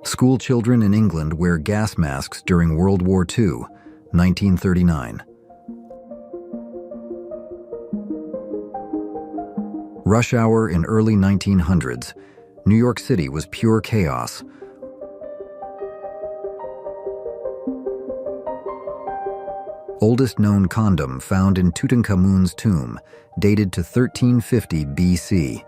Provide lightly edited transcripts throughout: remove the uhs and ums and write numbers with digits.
School children in England wear gas masks during World War II, 1939. Rush hour in early 1900s. New York City was pure chaos. Oldest known condom found in Tutankhamun's tomb, dated to 1350 BC.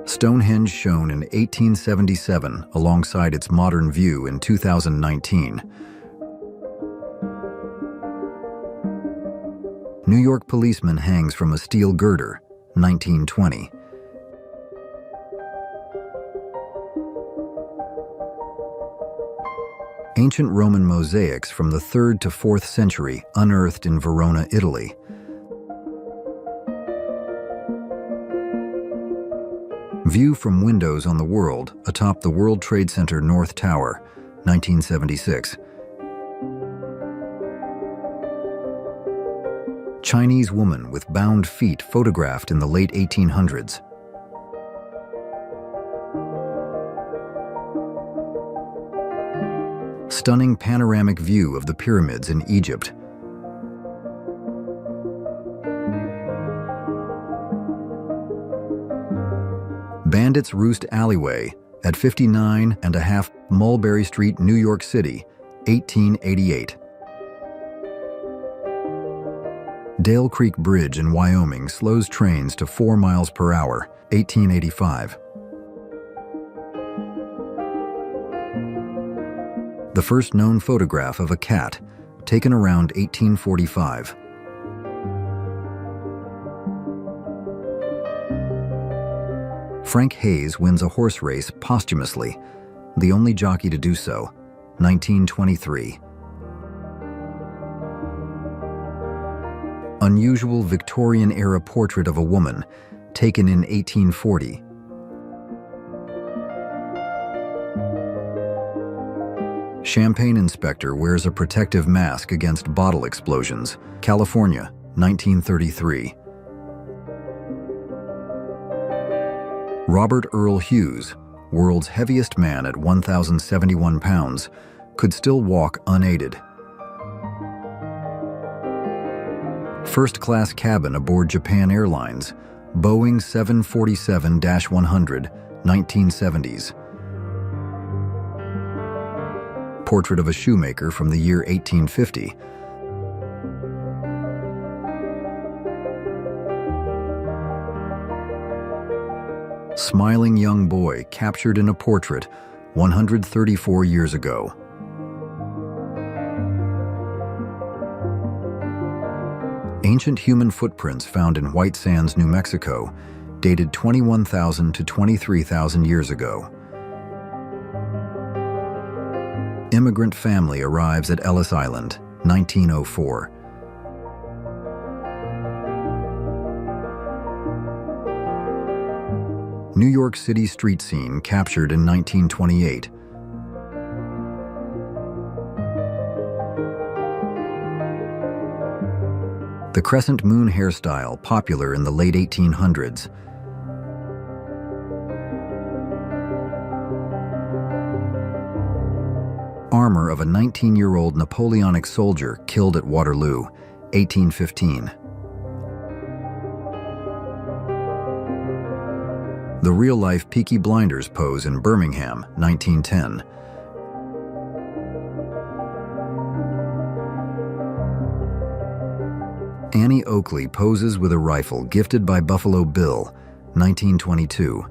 Stonehenge shown in 1877 alongside its modern view in 2019. New York policeman hangs from a steel girder, 1920. Ancient Roman mosaics from the 3rd to 4th century unearthed in Verona, Italy. View from windows on the world atop the World Trade Center North Tower, 1976. Chinese woman with bound feet photographed in the late 1800s. Stunning panoramic view of the pyramids in Egypt. Bandits Roost Alleyway at 59.5 Mulberry Street, New York City, 1888. Dale Creek Bridge in Wyoming slows trains to 4 miles per hour, 1885. The first known photograph of a cat, taken around 1845. Frank Hayes wins a horse race posthumously, the only jockey to do so, 1923. Unusual Victorian-era portrait of a woman, taken in 1840. Champagne inspector wears a protective mask against bottle explosions, California, 1933. Robert Earl Hughes, world's heaviest man at 1,071 pounds, could still walk unaided. First-class cabin aboard Japan Airlines, Boeing 747-100, 1970s. Portrait of a shoemaker from the year 1850. Smiling young boy captured in a portrait 134 years ago. Ancient human footprints found in White Sands, New Mexico, dated 21,000 to 23,000 years ago. Immigrant family arrives at Ellis Island, 1904. New York City street scene captured in 1928. The crescent moon hairstyle popular in the late 1800s. Armor of a 19-year-old Napoleonic soldier killed at Waterloo, 1815. The real-life Peaky Blinders pose in Birmingham, 1910. Annie Oakley poses with a rifle gifted by Buffalo Bill, 1922.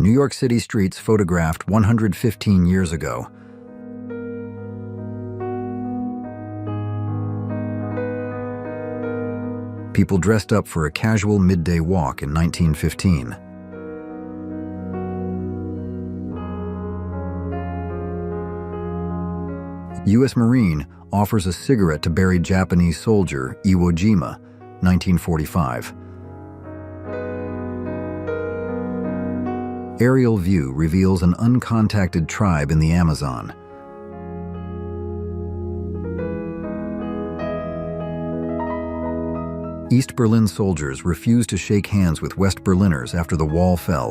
New York City streets photographed 115 years ago. People dressed up for a casual midday walk in 1915. U.S. Marine offers a cigarette to buried Japanese soldier Iwo Jima, 1945. Aerial view reveals an uncontacted tribe in the Amazon. East Berlin soldiers refused to shake hands with West Berliners after the wall fell.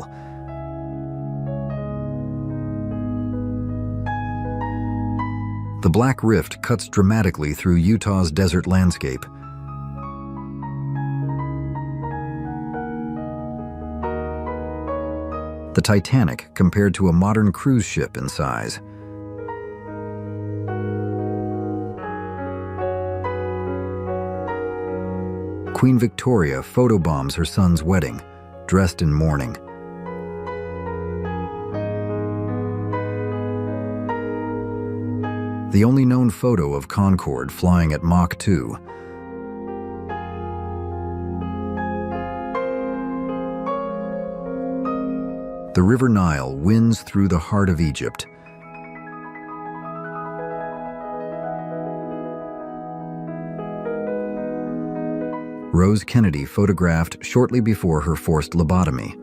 The Black Rift cuts dramatically through Utah's desert landscape. The Titanic compared to a modern cruise ship in size. Queen Victoria photobombs her son's wedding, dressed in mourning. The only known photo of Concorde flying at Mach 2. The River Nile winds through the heart of Egypt. Rose Kennedy photographed shortly before her forced lobotomy.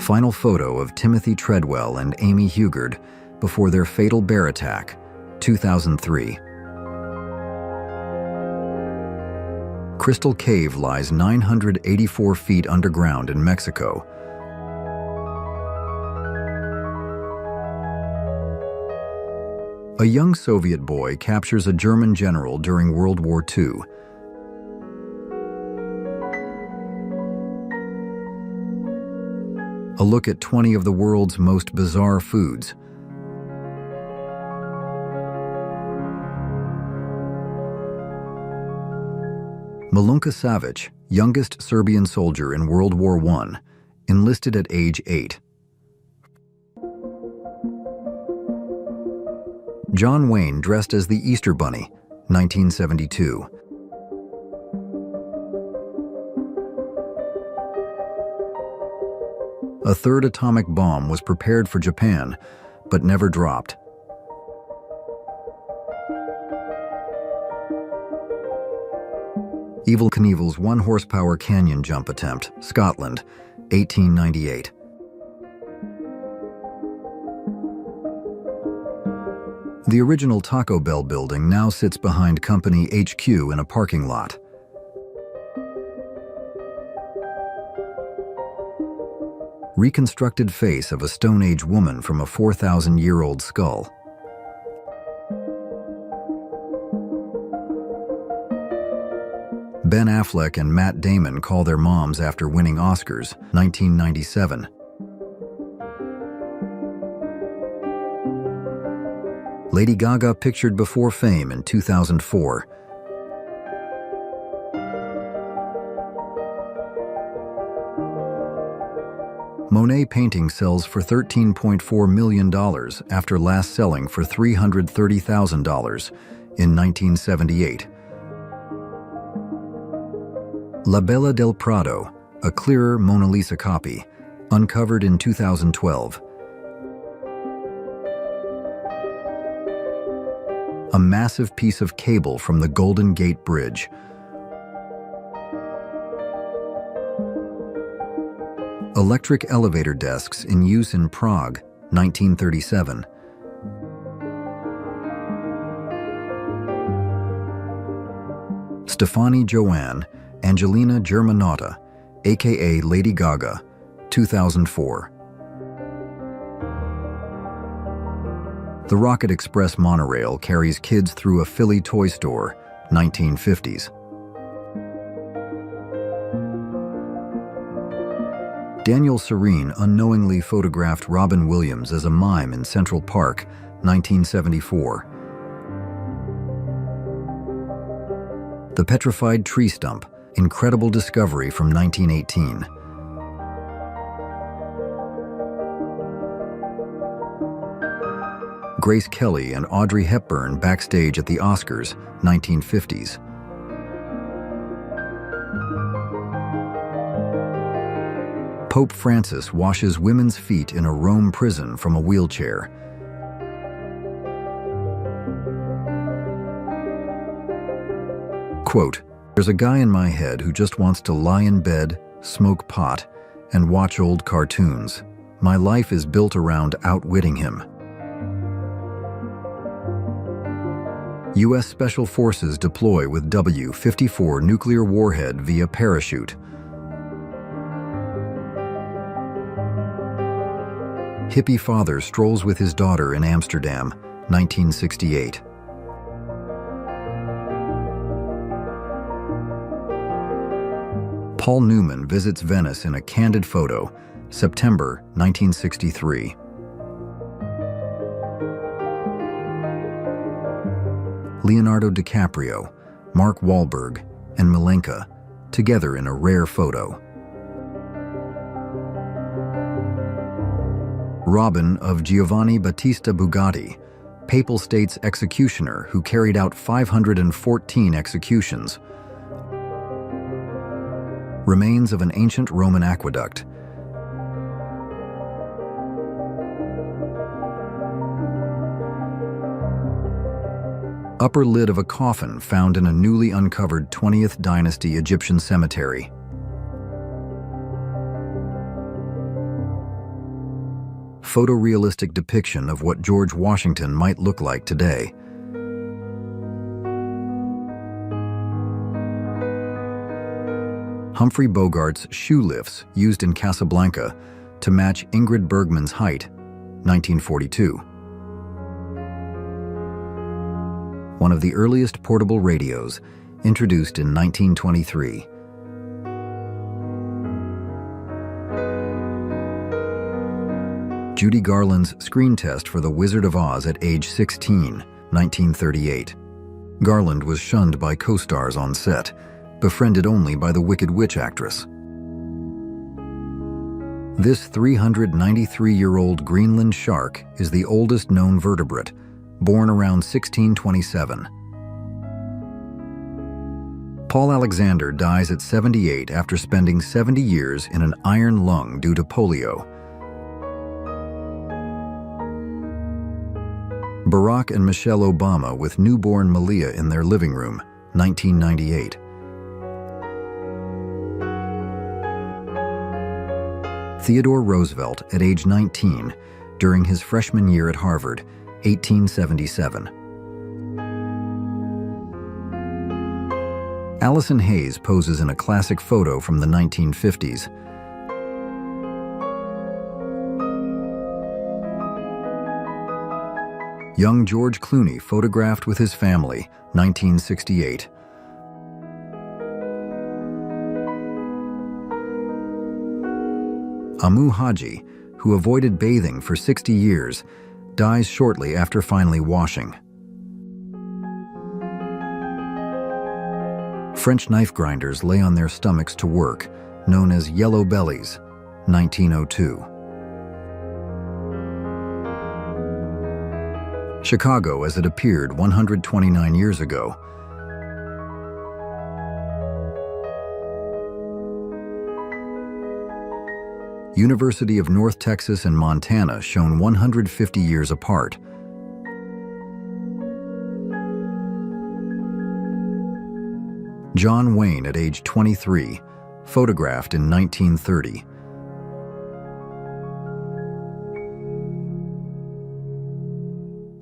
Final photo of Timothy Treadwell and Amy Hugard before their fatal bear attack, 2003. Crystal Cave lies 984 feet underground in Mexico. A young Soviet boy captures a German general during World War II. A look at 20 of the world's most bizarre foods. Milunka Savic, youngest Serbian soldier in World War I, enlisted at age 8. John Wayne dressed as the Easter Bunny, 1972. A third atomic bomb was prepared for Japan, but never dropped. Evel Knievel's 1-horsepower canyon jump attempt, Scotland, 1898. The original Taco Bell building now sits behind Company HQ in a parking lot. Reconstructed face of a Stone Age woman from a 4,000-year-old skull. Ben Affleck and Matt Damon call their moms after winning Oscars, 1997. Lady Gaga pictured before fame in 2004. Monet painting sells for $13.4 million after last selling for $330,000 in 1978. La Bella del Prado, a clearer Mona Lisa copy, uncovered in 2012. A massive piece of cable from the Golden Gate Bridge. Electric elevator desks in use in Prague, 1937. Stefani Joanne, Angelina Germanotta, aka Lady Gaga, 2004. The Rocket Express monorail carries kids through a Philly toy store, 1950s. Daniel Serene unknowingly photographed Robin Williams as a mime in Central Park, 1974. The Petrified Tree Stump, incredible discovery from 1918. Grace Kelly and Audrey Hepburn backstage at the Oscars, 1950s. Pope Francis washes women's feet in a Rome prison from a wheelchair. Quote, "There's a guy in my head who just wants to lie in bed, smoke pot, and watch old cartoons. My life is built around outwitting him." U.S. Special Forces deploy with W-54 nuclear warhead via parachute. Hippie father strolls with his daughter in Amsterdam, 1968. Paul Newman visits Venice in a candid photo, September 1963. Leonardo DiCaprio, Mark Wahlberg, and Milenka, together in a rare photo. Robin of Giovanni Battista Bugatti, Papal States executioner who carried out 514 executions. Remains of an ancient Roman aqueduct. Upper lid of a coffin found in a newly uncovered 20th dynasty Egyptian cemetery. Photorealistic depiction of what George Washington might look like today. Humphrey Bogart's shoe lifts used in Casablanca to match Ingrid Bergman's height, 1942. One of the earliest portable radios, introduced in 1923. Judy Garland's screen test for The Wizard of Oz at age 16, 1938. Garland was shunned by co-stars on set, befriended only by the Wicked Witch actress. This 393-year-old Greenland shark is the oldest known vertebrate, born around 1627. Paul Alexander dies at 78 after spending 70 years in an iron lung due to polio. Barack and Michelle Obama with newborn Malia in their living room, 1998. Theodore Roosevelt at age 19 during his freshman year at Harvard, 1877. Allison Hayes poses in a classic photo from the 1950s. Young George Clooney photographed with his family, 1968. Amu Haji, who avoided bathing for 60 years, dies shortly after finally washing. French knife grinders lay on their stomachs to work, known as yellow bellies, 1902. Chicago as it appeared 129 years ago. University of North Texas and Montana shown 150 years apart. John Wayne at age 23, photographed in 1930.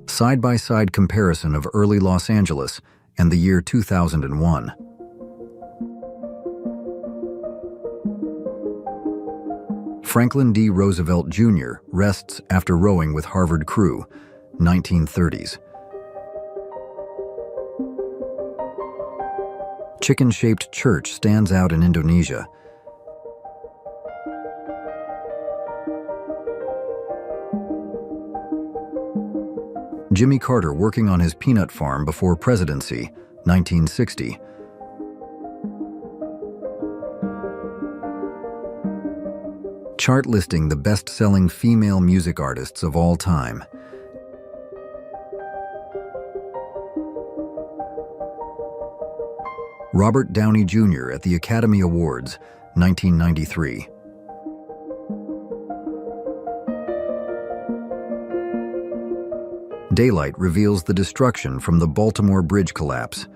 Side-by-side comparison of early Los Angeles and the year 2001. Franklin D. Roosevelt Jr. rests after rowing with Harvard crew, 1930s. Chicken-shaped church stands out in Indonesia. Jimmy Carter working on his peanut farm before presidency, 1960. Chart listing the best-selling female music artists of all time. Robert Downey Jr. at the Academy Awards, 1993. Daylight reveals the destruction from the Baltimore Bridge collapse.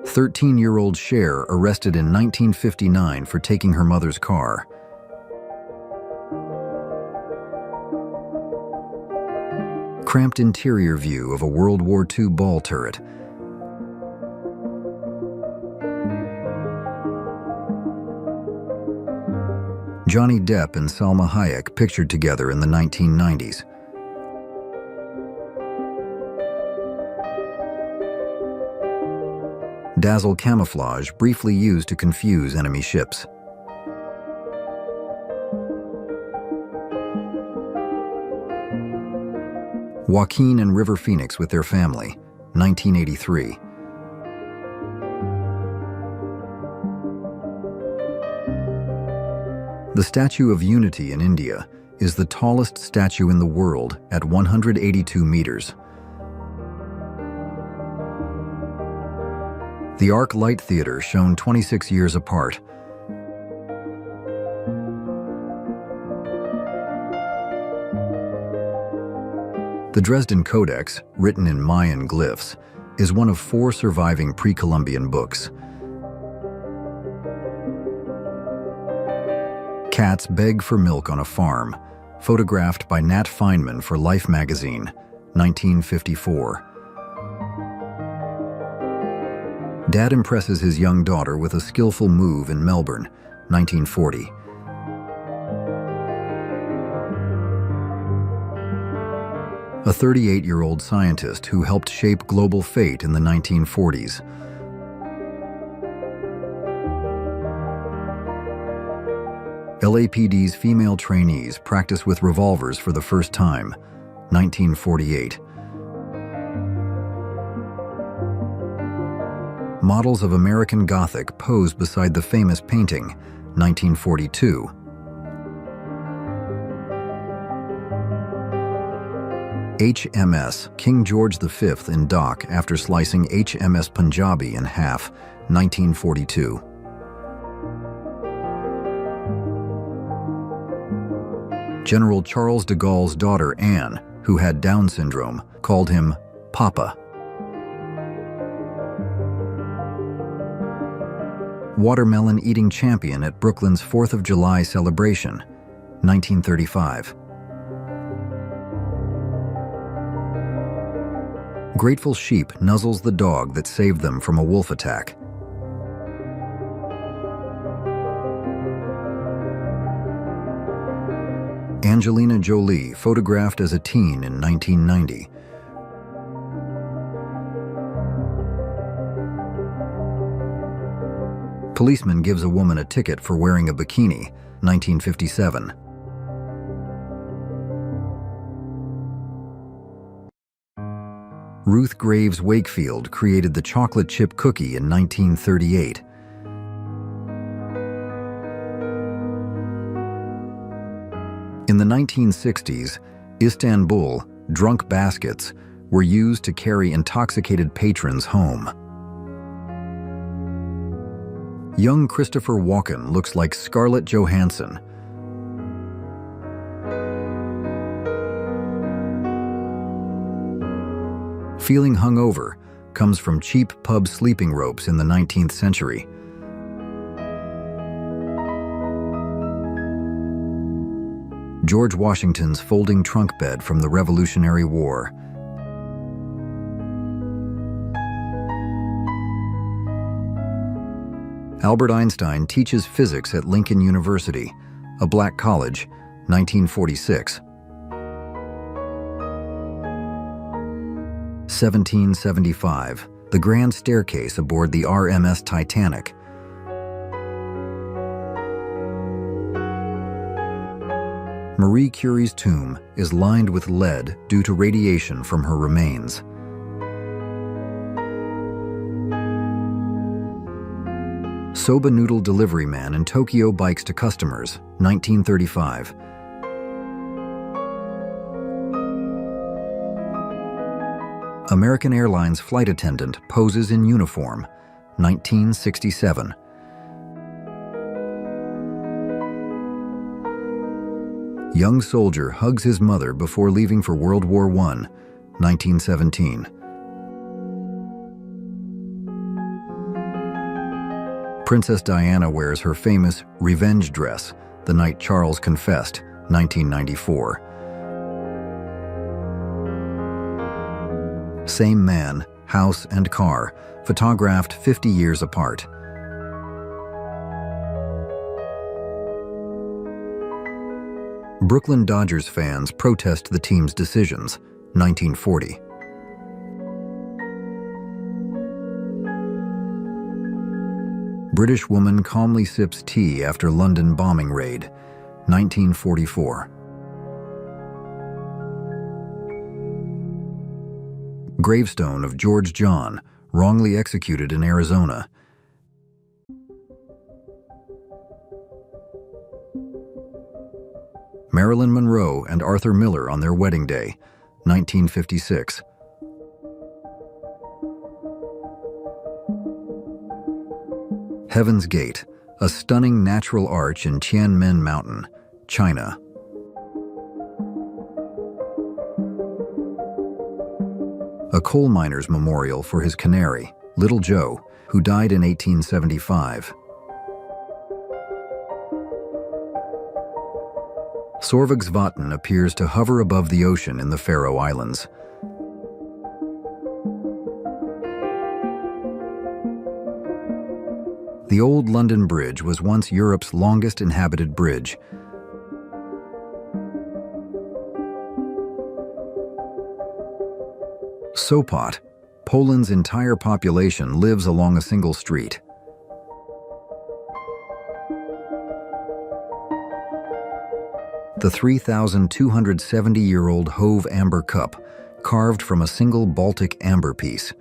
"13-year-old Cher arrested in 1959 for taking her mother's car." Cramped interior view of a World War II ball turret. Johnny Depp and Salma Hayek pictured together in the 1990s. Dazzle camouflage briefly used to confuse enemy ships. Joaquin and River Phoenix with their family, 1983. The Statue of Unity in India is the tallest statue in the world at 182 meters. The Arc Light Theater shown 26 years apart. The Dresden Codex, written in Mayan glyphs, is one of 4 surviving pre-Columbian books. Cats beg for milk on a farm, photographed by Nat Feynman for Life magazine, 1954. Dad impresses his young daughter with a skillful move in Melbourne, 1940. A 38-year-old scientist who helped shape global fate in the 1940s. LAPD's female trainees practice with revolvers for the first time, 1948. Models of American Gothic pose beside the famous painting, 1942. HMS King George V in dock after slicing HMS Punjabi in half, 1942. General Charles de Gaulle's daughter Anne, who had Down syndrome, called him Papa. Watermelon eating champion at Brooklyn's 4th of July celebration, 1935. Grateful sheep nuzzles the dog that saved them from a wolf attack. Angelina Jolie photographed as a teen in 1990. Policeman gives a woman a ticket for wearing a bikini, 1957. Ruth Graves Wakefield created the chocolate chip cookie in 1938. In the 1960s, Istanbul drunk baskets were used to carry intoxicated patrons home. Young Christopher Walken looks like Scarlett Johansson. Feeling hungover comes from cheap pub sleeping ropes in the 19th century. George Washington's folding trunk bed from the Revolutionary War. Albert Einstein teaches physics at Lincoln University, a black college, 1946. 1775, the grand staircase aboard the RMS Titanic. Marie Curie's tomb is lined with lead due to radiation from her remains. Soba noodle delivery man in Tokyo bikes to customers, 1935. American Airlines flight attendant poses in uniform, 1967. Young soldier hugs his mother before leaving for World War I, 1917. Princess Diana wears her famous revenge dress the night Charles confessed, 1994. Same man, house, and car, photographed 50 years apart. Brooklyn Dodgers fans protest the team's decisions, 1940. British woman calmly sips tea after London bombing raid, 1944. Gravestone of George John, wrongly executed in Arizona. Marilyn Monroe and Arthur Miller on their wedding day, 1956. Heaven's Gate, a stunning natural arch in Tianmen Mountain, China. A coal miner's memorial for his canary, Little Joe, who died in 1875. Sorvigsvatn appears to hover above the ocean in the Faroe Islands. The Old London Bridge was once Europe's longest inhabited bridge. Sopot, Poland's entire population lives along a single street. The 3,270-year-old Hove Amber Cup, carved from a single Baltic amber piece.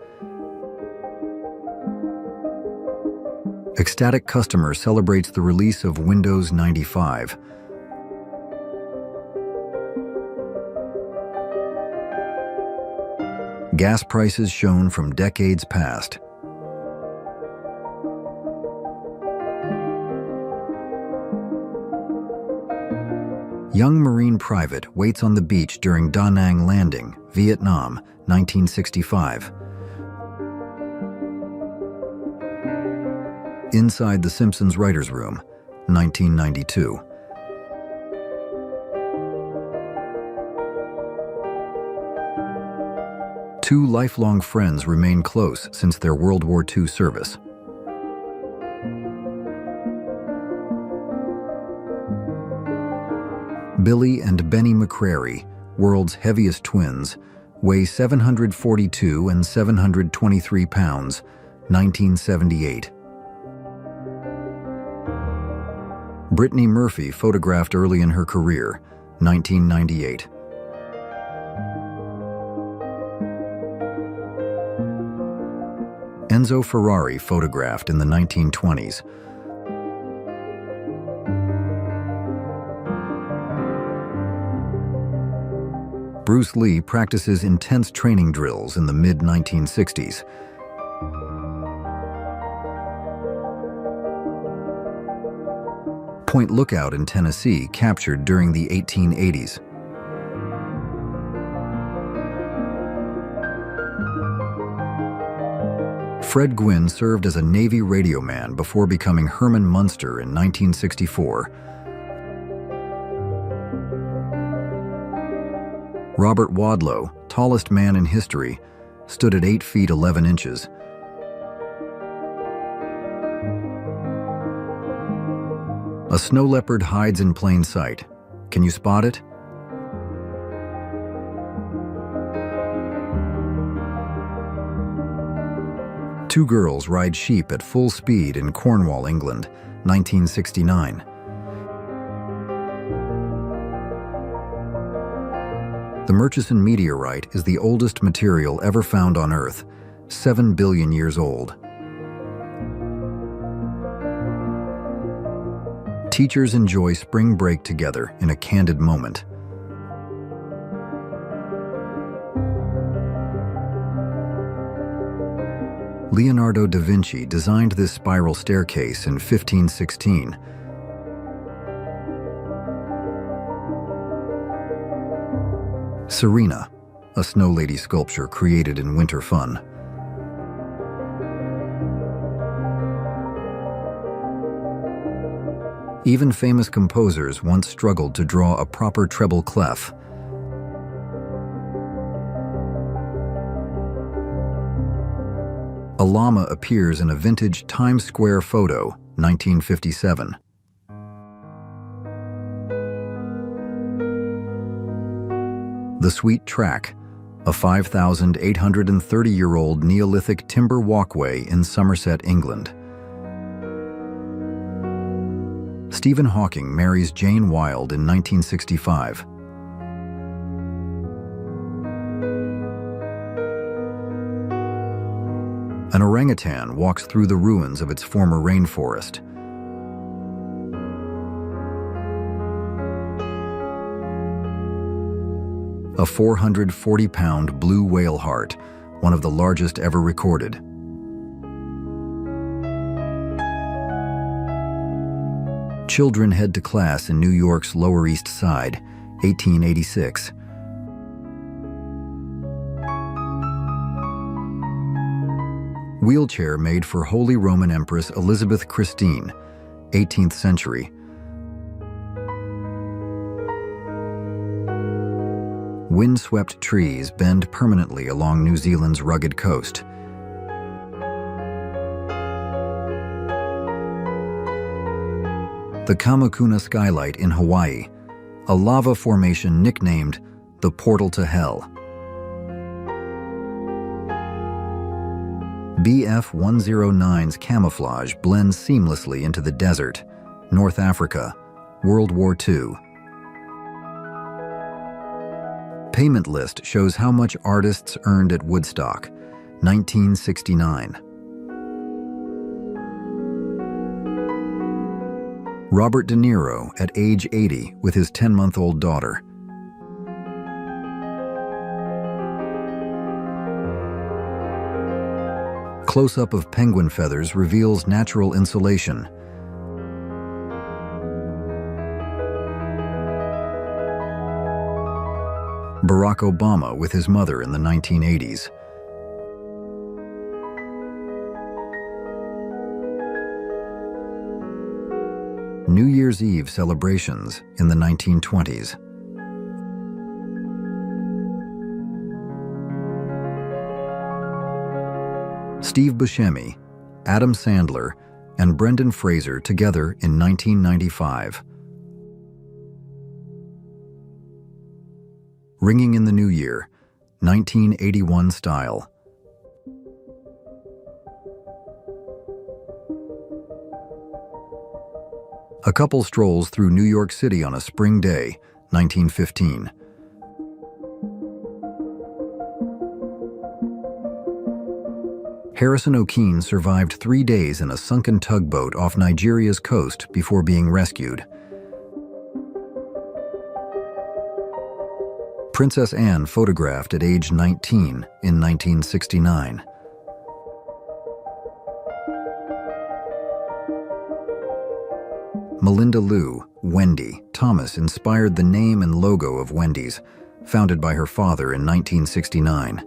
Ecstatic customer celebrates the release of Windows 95. Gas prices shown from decades past. Young Marine private waits on the beach during Da Nang landing, Vietnam, 1965. Inside the Simpsons writers' room, 1992. Two lifelong friends remain close since their World War II service. Billy and Benny McCrary, world's heaviest twins, weigh 742 and 723 pounds, 1978. Brittany Murphy photographed early in her career, 1998. Enzo Ferrari photographed in the 1920s. Bruce Lee practices intense training drills in the mid-1960s. Point Lookout in Tennessee captured during the 1880s. Fred Gwynne served as a Navy radio man before becoming Herman Munster in 1964. Robert Wadlow, tallest man in history, stood at 8 feet 11 inches. A snow leopard hides in plain sight. Can you spot it? Two girls ride sheep at full speed in Cornwall, England, 1969. The Murchison meteorite is the oldest material ever found on Earth, 7 billion years old. Teachers enjoy spring break together in a candid moment. Leonardo da Vinci designed this spiral staircase in 1516. Serena, a snow lady sculpture created in winter fun. Even famous composers once struggled to draw a proper treble clef. A llama appears in a vintage Times Square photo, 1957. The Sweet Track, a 5,830-year-old Neolithic timber walkway in Somerset, England. Stephen Hawking marries Jane Wilde in 1965. An orangutan walks through the ruins of its former rainforest. A 440-pound blue whale heart, one of the largest ever recorded. Children head to class in New York's Lower East Side, 1886. Wheelchair made for Holy Roman Empress Elizabeth Christine, 18th century. Windswept trees bend permanently along New Zealand's rugged coast. The Kamakuna Skylight in Hawaii, a lava formation nicknamed the Portal to Hell. BF-109's camouflage blends seamlessly into the desert. North Africa, World War II. Payment list shows how much artists earned at Woodstock, 1969. Robert De Niro at age 80 with his 10-month-old daughter. Close-up of penguin feathers reveals natural insulation. Barack Obama with his mother in the 1980s. New Year's Eve celebrations in the 1920s. Steve Buscemi, Adam Sandler, and Brendan Fraser together in 1995. Ringing in the New Year, 1981 style. A couple strolls through New York City on a spring day, 1915. Harrison O'Keefe survived 3 days in a sunken tugboat off Nigeria's coast before being rescued. Princess Anne photographed at age 19 in 1969. Melinda Liu, Wendy, Thomas inspired the name and logo of Wendy's, founded by her father in 1969.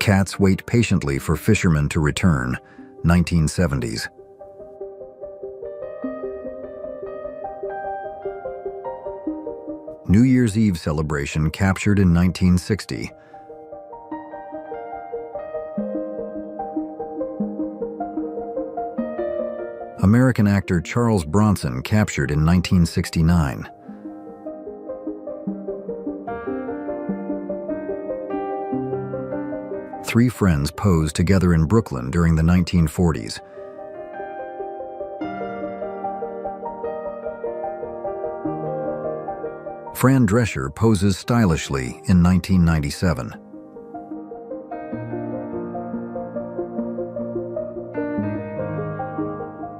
Cats wait patiently for fishermen to return, 1970s. New Year's Eve celebration captured in 1960. American actor Charles Bronson captured in 1969. Three friends posed together in Brooklyn during the 1940s. Fran Drescher poses stylishly in 1997.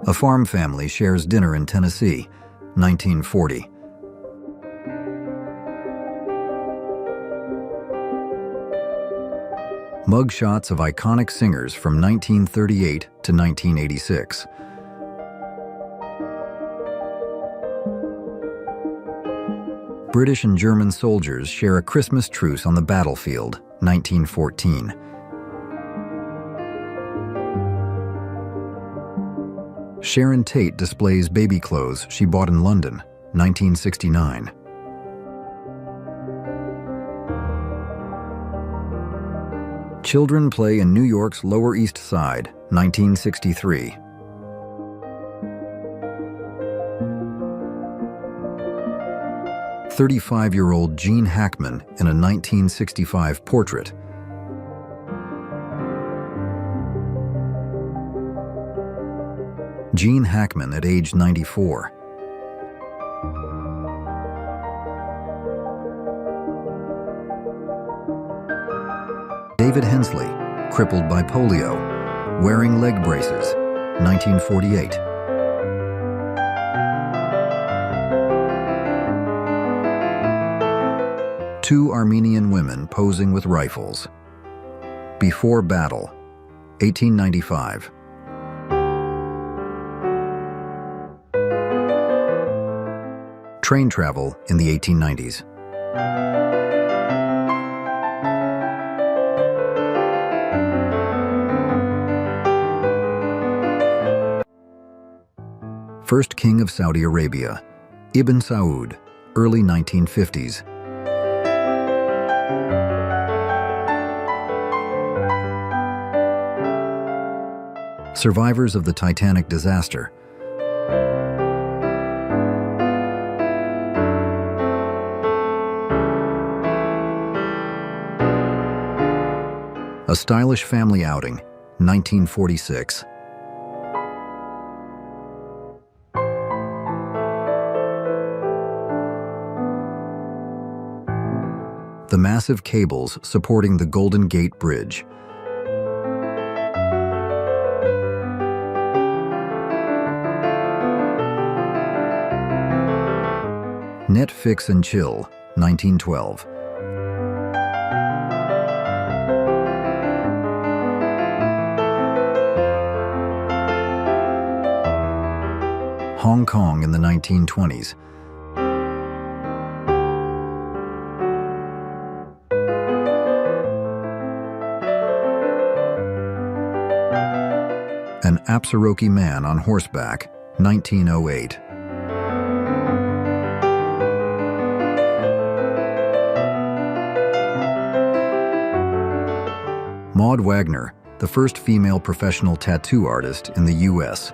A farm family shares dinner in Tennessee, 1940. Mugshots of iconic singers from 1938 to 1986. British and German soldiers share a Christmas truce on the battlefield, 1914. Sharon Tate displays baby clothes she bought in London, 1969. Children play in New York's Lower East Side, 1963. "35-year-old Gene Hackman in a 1965 portrait." Gene Hackman at age 94. David Hensley, crippled by polio, wearing leg braces, 1948. Two Armenian women posing with rifles. Before battle, 1895. Train travel in the 1890s. First king of Saudi Arabia, Ibn Saud, early 1950s. Survivors of the Titanic disaster. A stylish family outing, 1946. The massive cables supporting the Golden Gate Bridge. Net Fix and Chill, 1912. Hong Kong in the 1920s. An Apsaroki man on horseback, 1908. Maud Wagner, the first female professional tattoo artist in the U.S.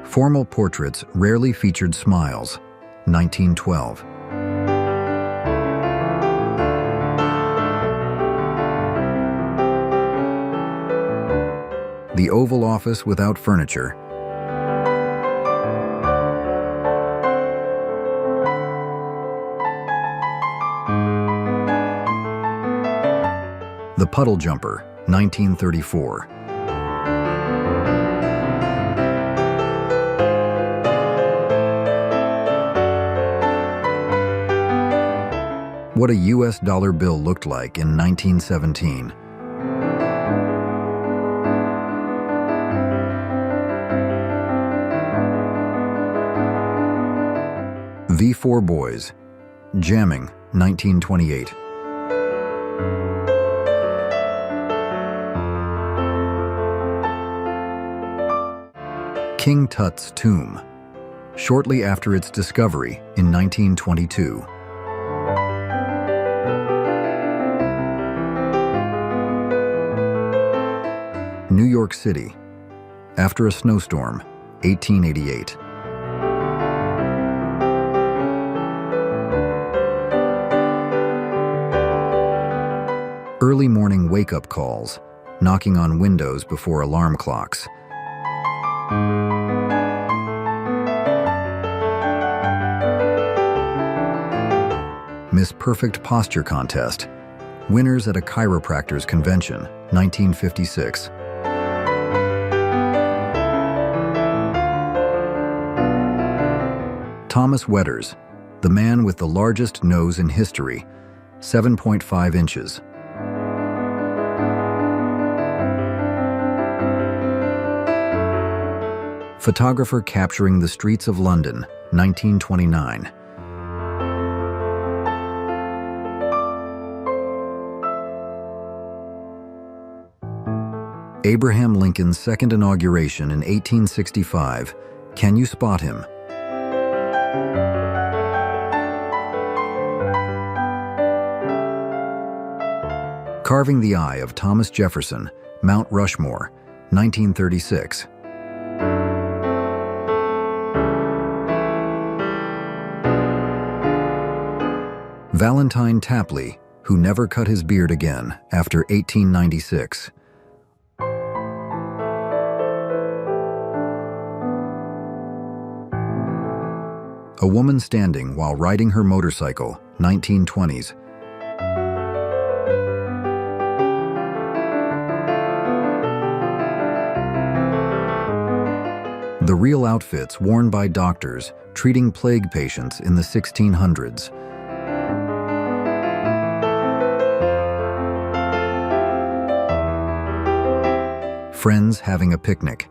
Formal portraits rarely featured smiles, 1912. The Oval Office without furniture. The Puddle Jumper, 1934. What a U.S. dollar bill looked like in 1917. V4 Boys, Jamming, 1928. King Tut's tomb, shortly after its discovery in 1922. New York City, after a snowstorm, 1888. Early morning wake-up calls, knocking on windows before alarm clocks. Miss Perfect Posture Contest, winners at a chiropractor's convention, 1956. Thomas Wetters, the man with the largest nose in history, 7.5 inches. Photographer capturing the streets of London, 1929. Abraham Lincoln's second inauguration in 1865. Can you spot him? Carving the Eye of Thomas Jefferson, Mount Rushmore, 1936. Valentine Tapley, who never cut his beard again after 1896. A woman standing while riding her motorcycle, 1920s. The real outfits worn by doctors treating plague patients in the 1600s. Friends having a picnic.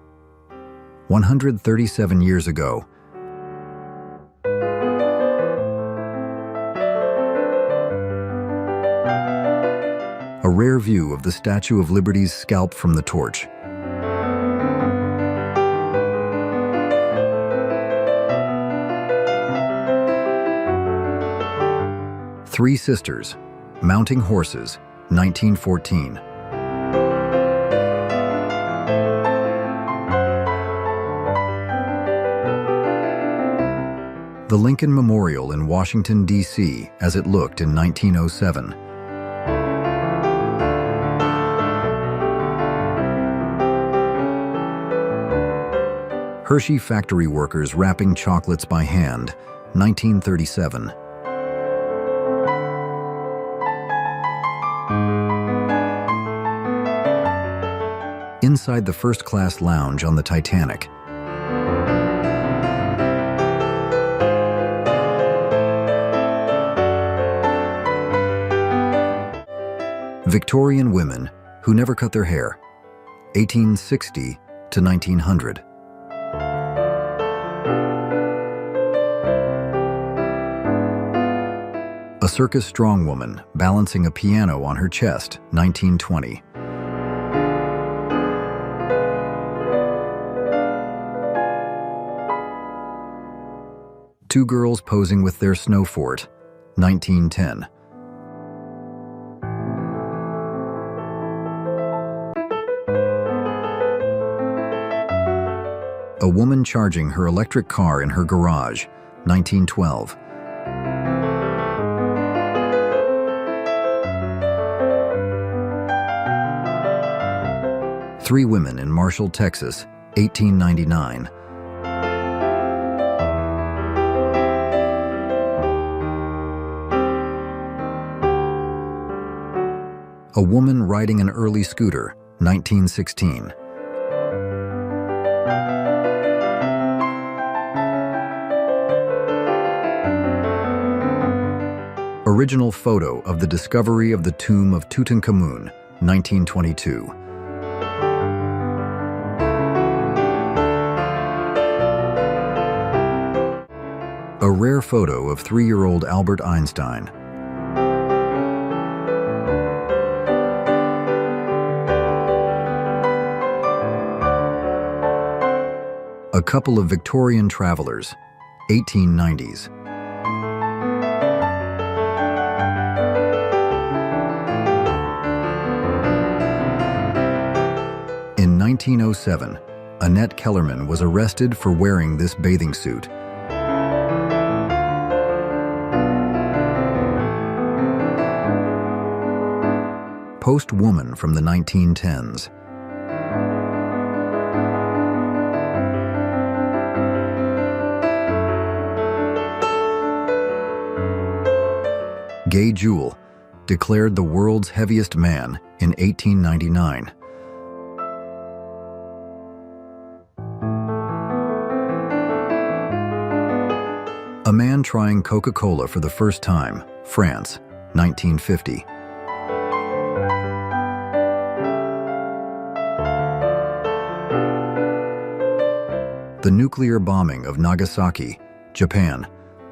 137 years ago. A rare view of the Statue of Liberty's scalp from the torch. Three Sisters, Mounting Horses, 1914. The Lincoln Memorial in Washington, D.C., as it looked in 1907. Hershey factory workers wrapping chocolates by hand, 1937. Inside the first-class lounge on the Titanic. Victorian women who never cut their hair, 1860 to 1900. A circus strongwoman balancing a piano on her chest, 1920. Two girls posing with their snow fort, 1910. A woman charging her electric car in her garage, 1912. Three women in Marshall, Texas, 1899. A woman riding an early scooter, 1916. Original photo of the discovery of the tomb of Tutankhamun, 1922. A rare photo of 3-year-old Albert Einstein. A couple of Victorian travelers, 1890s. In 1907, Annette Kellerman was arrested for wearing this bathing suit. Post-woman from the 1910s. Gay Jewel, declared the world's heaviest man in 1899. A man trying Coca-Cola for the first time, France, 1950. The nuclear bombing of Nagasaki, Japan,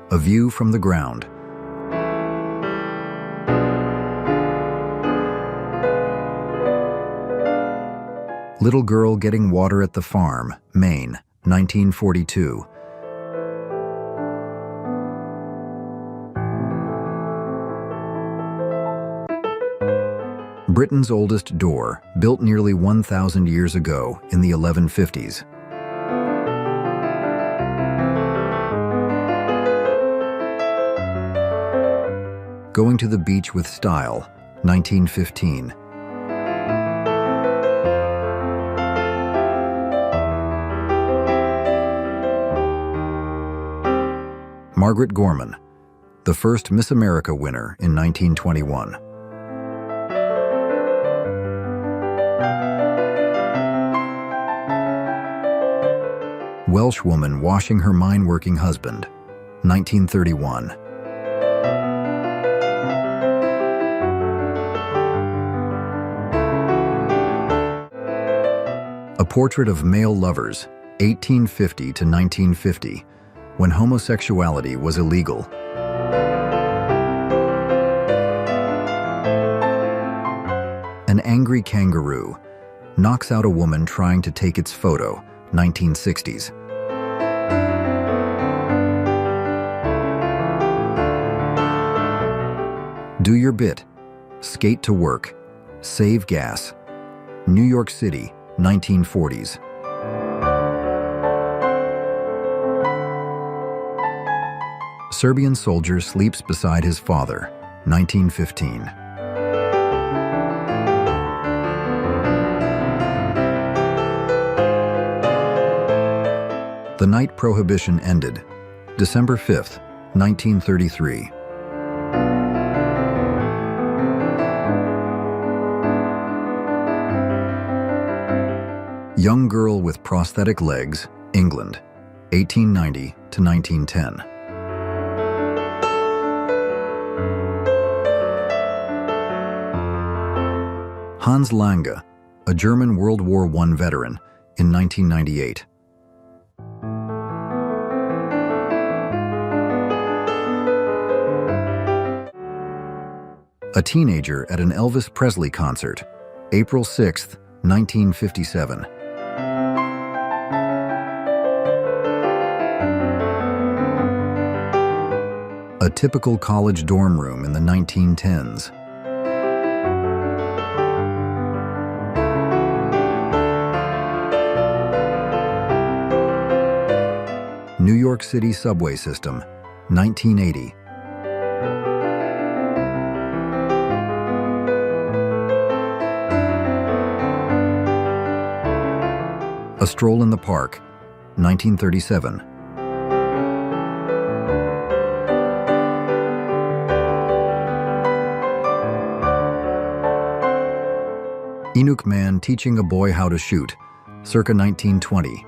a view from the ground. Little girl getting water at the farm, Maine, 1942. Britain's oldest door, built nearly 1,000 years ago in the 1150s. Going to the beach with style, 1915. Margaret Gorman, the first Miss America winner in 1921. Welsh woman washing her mine-working husband, 1931. A portrait of male lovers, 1850 to 1950, when homosexuality was illegal. An angry kangaroo knocks out a woman trying to take its photo, 1960s. Do your bit. Skate to work. Save gas. New York City, 1940s. Serbian soldier sleeps beside his father, 1915. The night prohibition ended, December 5th, 1933. Young girl with prosthetic legs, England, 1890 to 1910. Hans Lange, a German World War I veteran, in 1998. A teenager at an Elvis Presley concert, April 6, 1957. A typical college dorm room in the 1910s. New York City subway system, 1980. A Stroll in the Park, 1937. Inuk man teaching a boy how to shoot, circa 1920.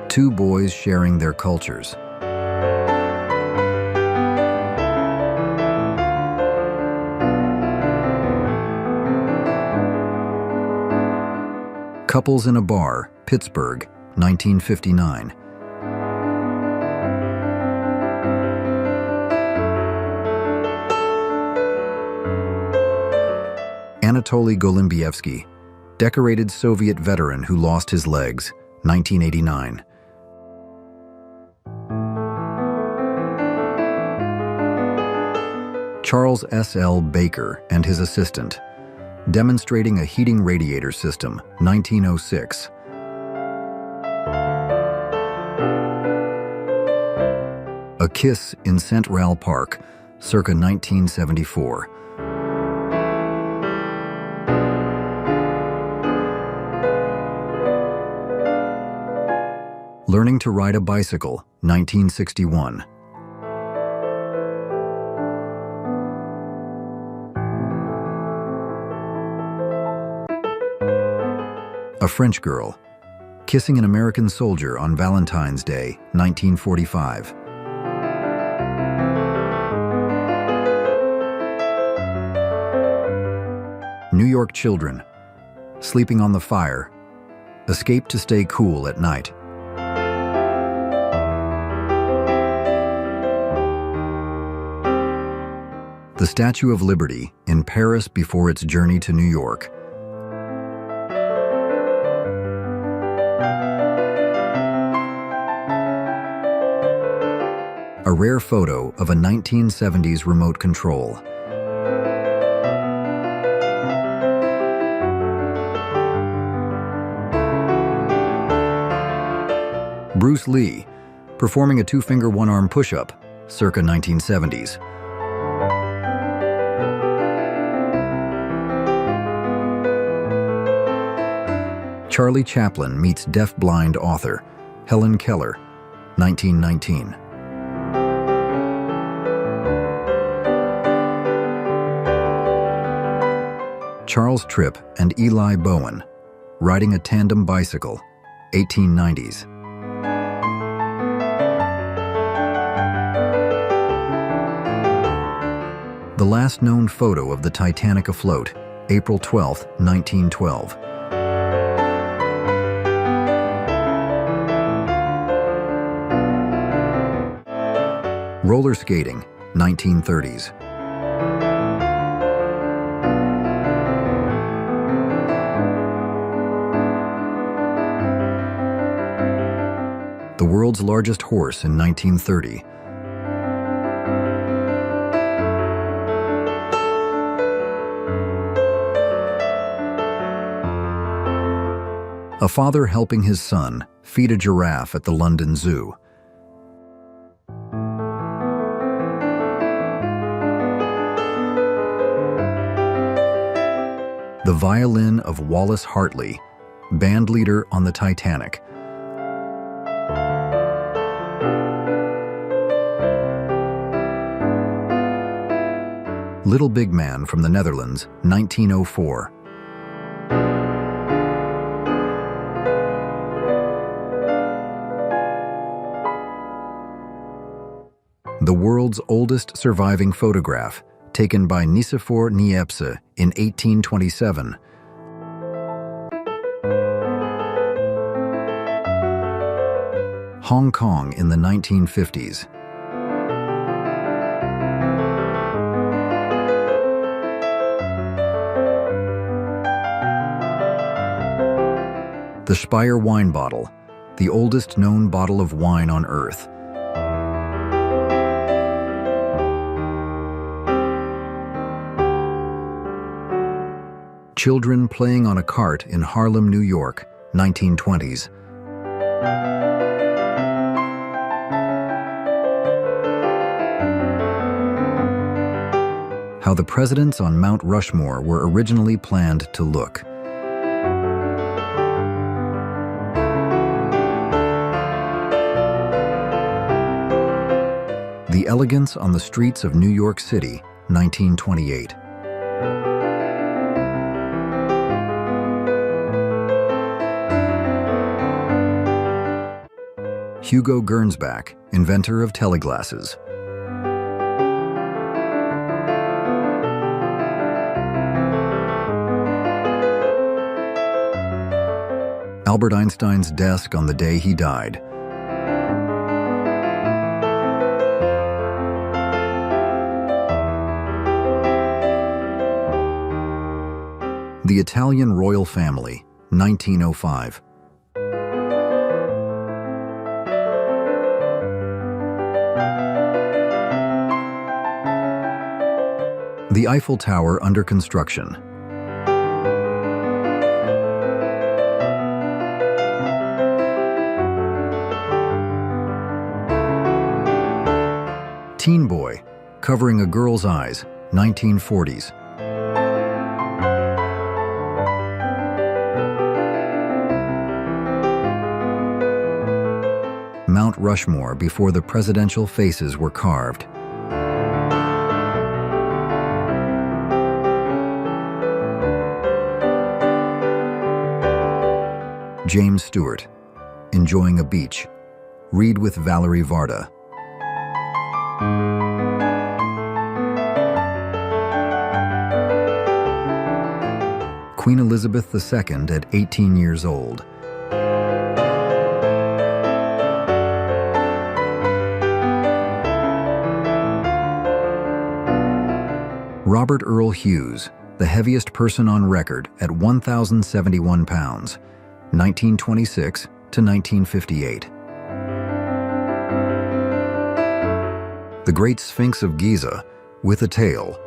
Two boys sharing their cultures. Couples in a bar, Pittsburgh, 1959. Anatoly Golimbievsky, decorated Soviet veteran who lost his legs, 1989. Charles S. L. Baker and his assistant, demonstrating a heating radiator system, 1906. A Kiss in Central Park, circa 1974. Learning to ride a bicycle, 1961. A French girl, kissing an American soldier on Valentine's Day, 1945. New York children, sleeping on the fire, escape to stay cool at night. The Statue of Liberty in Paris before its journey to New York. rare photo of a 1970s remote control. Bruce Lee, performing a two-finger one-arm push-up, circa 1970s. Charlie Chaplin meets deaf-blind author Helen Keller, 1919. Charles Tripp and Eli Bowen, riding a tandem bicycle, 1890s. The last known photo of the Titanic afloat, April 12, 1912. Roller skating, 1930s. The world's largest horse in 1930. A father helping his son feed a giraffe at the London Zoo. The violin of Wallace Hartley, band leader on the Titanic. Little Big Man from the Netherlands, 1904. The world's oldest surviving photograph, taken by Nicephore Niepce in 1827. Hong Kong in the 1950s. The Speyer wine bottle, the oldest known bottle of wine on Earth. Children playing on a cart in Harlem, New York, 1920s. How the presidents on Mount Rushmore were originally planned to look. The elegance on the streets of New York City, 1928. Hugo Gernsback, inventor of teleglasses. Albert Einstein's desk on the day he died. The Italian royal family, 1905. The Eiffel Tower under construction. Teen Boy, covering a girl's eyes, 1940s. Mount Rushmore before the presidential faces were carved. James Stewart, enjoying a beach. Read with Valerie Varda. Queen Elizabeth II at 18 years old. Robert Earl Hughes, the heaviest person on record at 1,071 pounds, 1926 to 1958. the Great Sphinx of Giza, with a tail.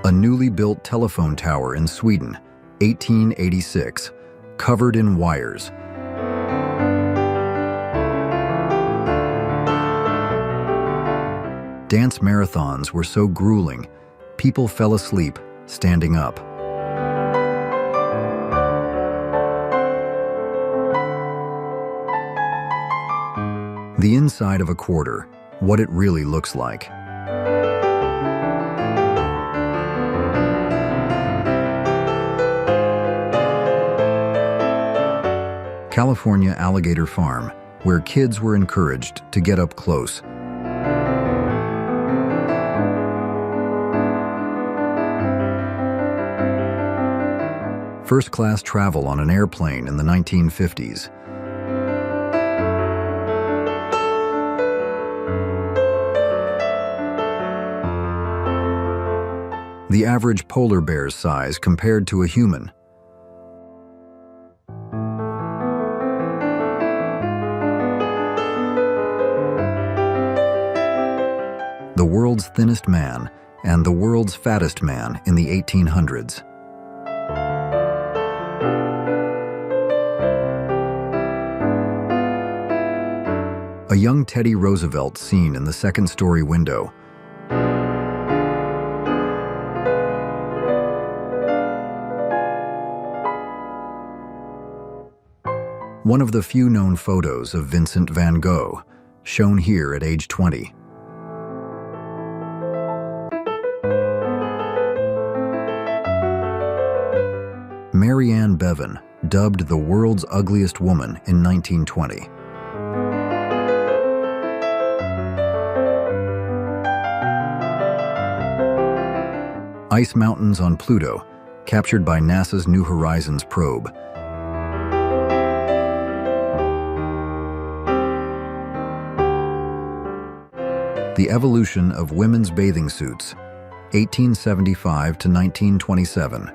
A newly built telephone tower in Sweden, 1886, covered in wires. Dance marathons were so grueling, people fell asleep standing up. The inside of a quarter, what it really looks like. California Alligator Farm, where kids were encouraged to get up close. First-class travel on an airplane in the 1950s. The average polar bear's size compared to a human. The world's thinnest man and the world's fattest man in the 1800s. A young Teddy Roosevelt seen in the second-story window. One of the few known photos of Vincent van Gogh, shown here at age 20. Mary Ann Bevan, dubbed the world's ugliest woman in 1920. Ice mountains on Pluto, captured by NASA's New Horizons probe. The evolution of women's bathing suits, 1875 to 1927.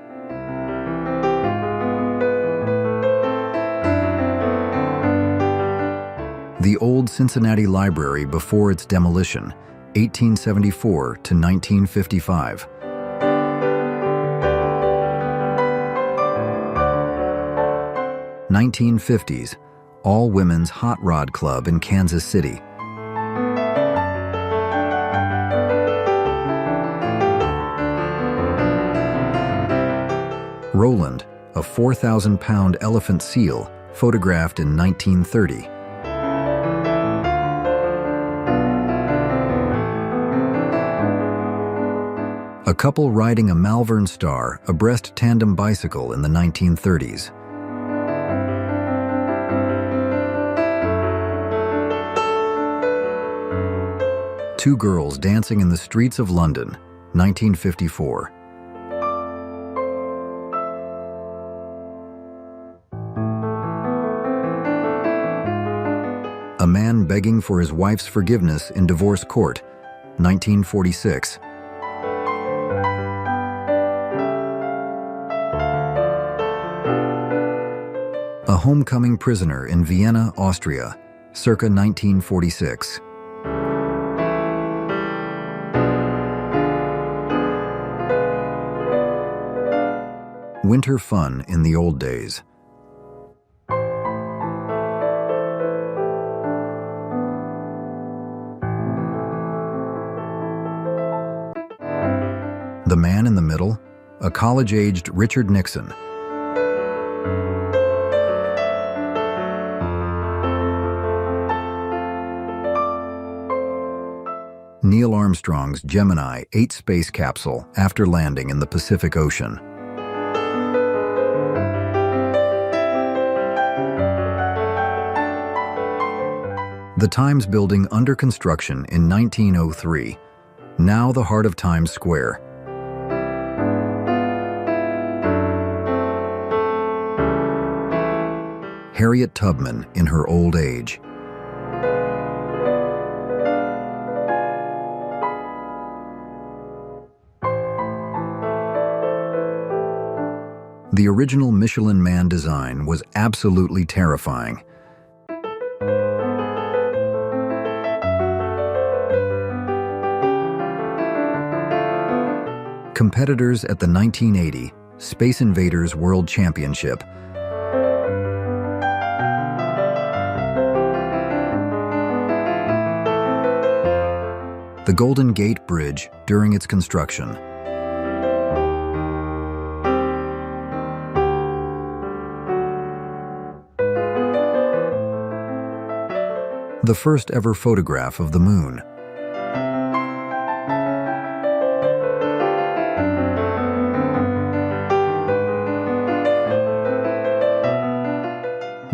The old Cincinnati Library before its demolition, 1874 to 1955. (1950s), all women's hot rod club in Kansas City. Roland, a 4,000-pound elephant seal, photographed in 1930. A couple riding a Malvern Star abreast tandem bicycle in the 1930s. Two girls dancing in the streets of London, 1954. A man begging for his wife's forgiveness in divorce court, 1946. A homecoming prisoner in Vienna, Austria, circa 1946. Winter fun in the old days. The man in the middle, a college-aged Richard Nixon. Neil Armstrong's Gemini 8 space capsule after landing in the Pacific Ocean. The Times building under construction in 1903, now the heart of Times Square. Harriet Tubman in her old age. The original Michelin Man design was absolutely terrifying. Competitors at the 1980 Space Invaders World Championship. The Golden Gate Bridge during its construction. The first ever photograph of the moon.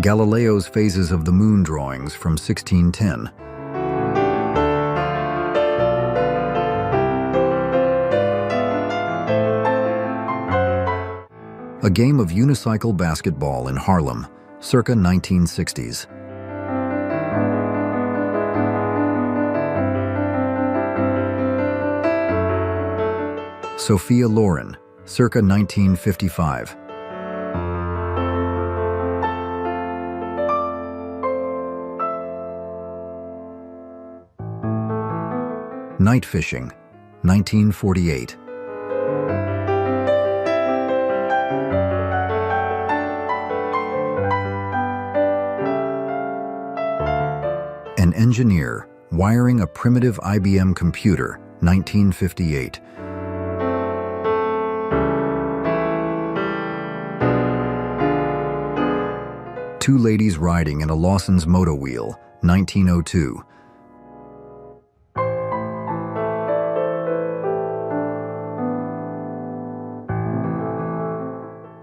Galileo's phases of the moon drawings from 1610. A game of unicycle basketball in Harlem, circa 1960s. Sophia Loren, circa 1955. Night fishing, 1948. An engineer wiring a primitive IBM computer, 1958. Two ladies riding in a Lawson's moto wheel, 1902.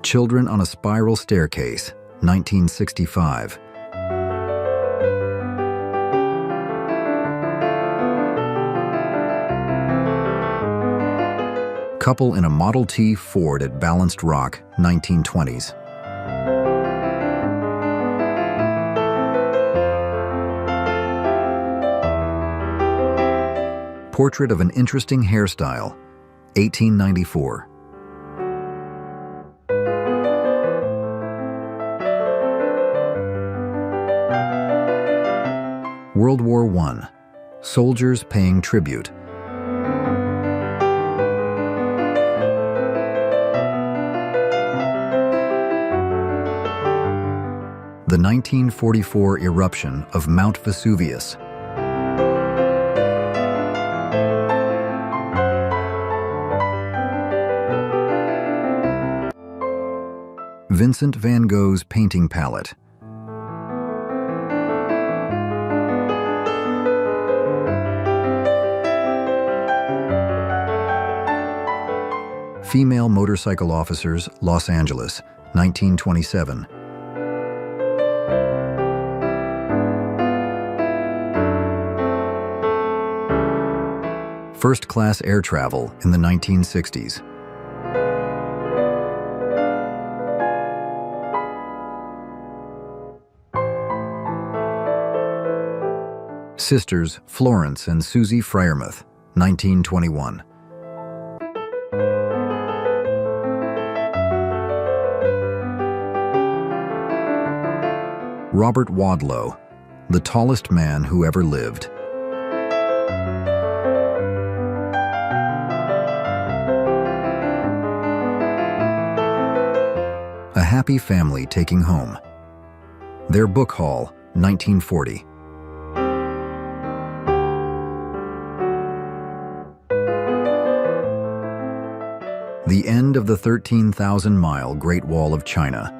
Children on a Spiral Staircase, 1965. Couple in a Model T Ford at Balanced Rock, 1920s. Portrait of an interesting hairstyle, 1894. World War I. Soldiers paying tribute. The 1944 eruption of Mount Vesuvius. Vincent van Gogh's painting palette. Female motorcycle officers, Los Angeles, 1927. First-class air travel in the 1960s. Sisters Florence and Susie Freiermuth, 1921. Robert Wadlow, the tallest man who ever lived. A Happy Family Taking Home. Their Book Haul, 1940. The End of the 13,000-Mile Great Wall of China.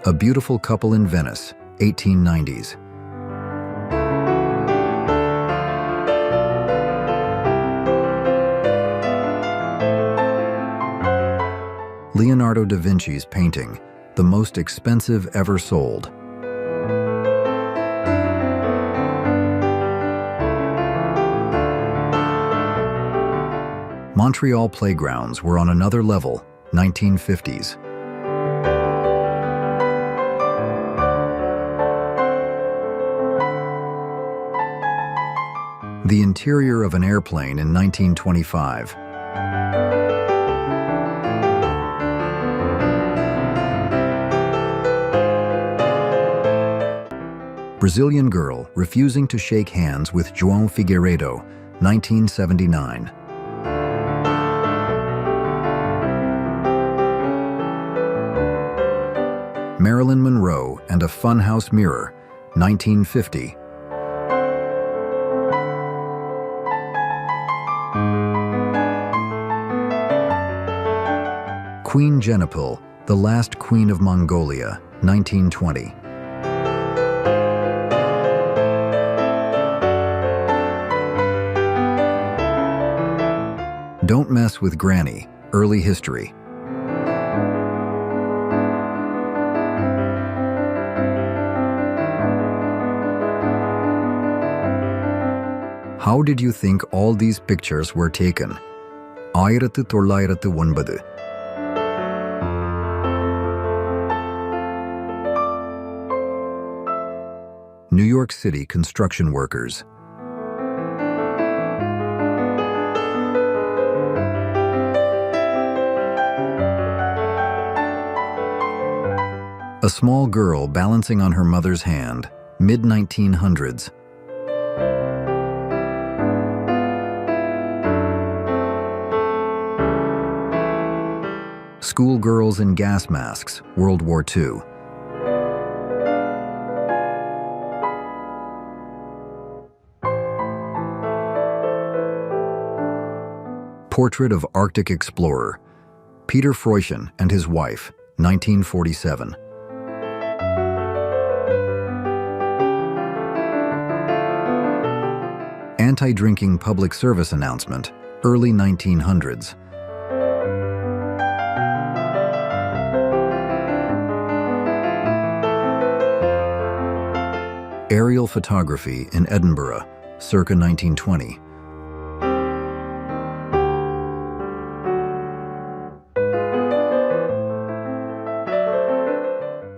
A Beautiful Couple in Venice, 1890s. Leonardo da Vinci's painting, the most expensive ever sold. Montreal playgrounds were on another level, 1950s. The interior of an airplane in 1925. Brazilian girl refusing to shake hands with João Figueiredo, 1979. Marilyn Monroe and a funhouse mirror, 1950. Queen Genepil, the last queen of Mongolia, 1920. Don't Mess with Granny, early history. How did you think all these pictures were taken? 1909. New York City construction workers. A small girl balancing on her mother's hand, mid-1900s. Schoolgirls in gas masks, World War II. Portrait of Arctic explorer, Peter Freuchen and his wife, 1947. Anti-drinking public service announcement, early 1900s. Aerial photography in Edinburgh, circa 1920.